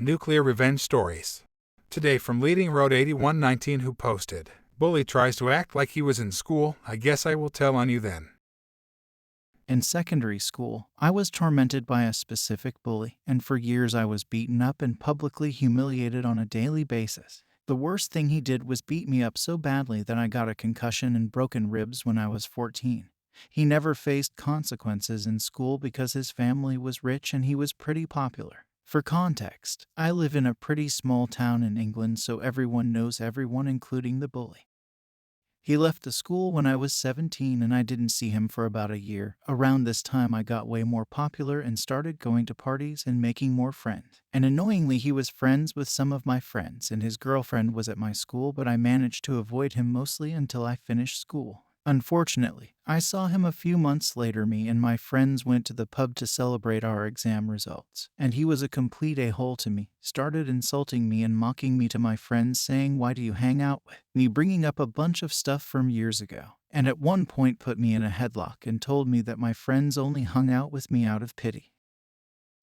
Nuclear Revenge Stories. Today from Leading Road 8119 who posted, "Bully tries to act like he was in school, I guess I will tell on you then." In secondary school, I was tormented by a specific bully, and for years I was beaten up and publicly humiliated on a daily basis. The worst thing he did was beat me up so badly that I got a concussion and broken ribs when I was 14. He never faced consequences in school because his family was rich and he was pretty popular. For context, I live in a pretty small town in England, so everyone knows everyone, including the bully. He left the school when I was 17 and I didn't see him for about a year. Around this time I got way more popular and started going to parties and making more friends. And annoyingly, he was friends with some of my friends and his girlfriend was at my school, but I managed to avoid him mostly until I finished school. Unfortunately, I saw him a few months later. Me and my friends went to the pub to celebrate our exam results, and he was a complete a-hole to me, started insulting me and mocking me to my friends, saying, "Why do you hang out with me?" bringing up a bunch of stuff from years ago, and at one point put me in a headlock and told me that my friends only hung out with me out of pity.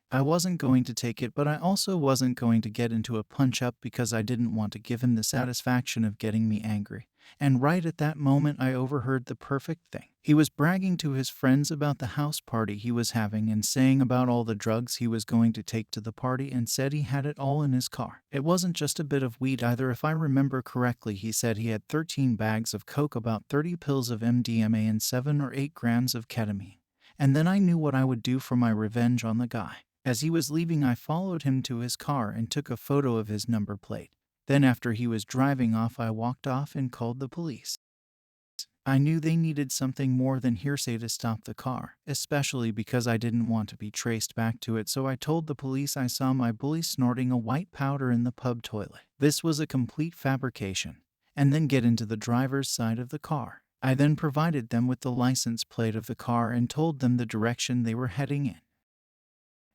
I wasn't going to take it, but I also wasn't going to get into a punch-up because I didn't want to give him the satisfaction of getting me angry. And right at that moment I overheard the perfect thing. He was bragging to his friends about the house party he was having and saying about all the drugs he was going to take to the party, and said he had it all in his car. It wasn't just a bit of weed either. If I remember correctly, he said he had 13 bags of coke, about 30 pills of MDMA and 7 or 8 grams of ketamine. And then I knew what I would do for my revenge on the guy. As he was leaving, I followed him to his car and took a photo of his number plate. Then after he was driving off, I walked off and called the police. I knew they needed something more than hearsay to stop the car, especially because I didn't want to be traced back to it, so I told the police I saw my bully snorting a white powder in the pub toilet. This was a complete fabrication. And then get into the driver's side of the car. I then provided them with the license plate of the car and told them the direction they were heading in.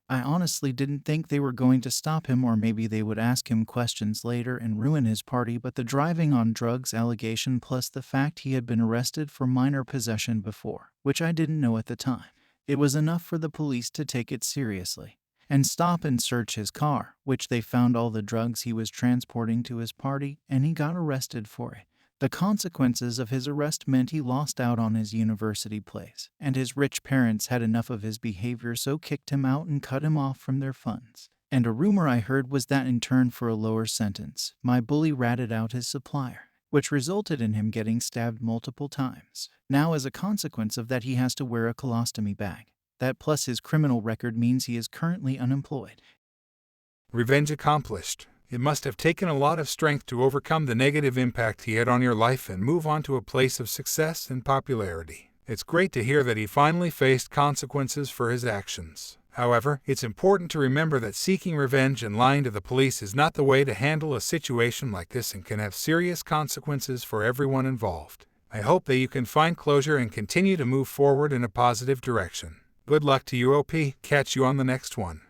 I honestly didn't think they were going to stop him, or maybe they would ask him questions later and ruin his party, but the driving on drugs allegation plus the fact he had been arrested for minor possession before, which I didn't know at the time, it was enough for the police to take it seriously and stop and search his car, which they found all the drugs he was transporting to his party, and he got arrested for it. The consequences of his arrest meant he lost out on his university place, and his rich parents had enough of his behavior, so kicked him out and cut him off from their funds. And a rumor I heard was that in turn for a lower sentence, my bully ratted out his supplier, which resulted in him getting stabbed multiple times. Now as a consequence of that, he has to wear a colostomy bag. That plus his criminal record means he is currently unemployed. Revenge accomplished. It must have taken a lot of strength to overcome the negative impact he had on your life and move on to a place of success and popularity. It's great to hear that he finally faced consequences for his actions. However, it's important to remember that seeking revenge and lying to the police is not the way to handle a situation like this and can have serious consequences for everyone involved. I hope that you can find closure and continue to move forward in a positive direction. Good luck to you, OP. Catch you on the next one.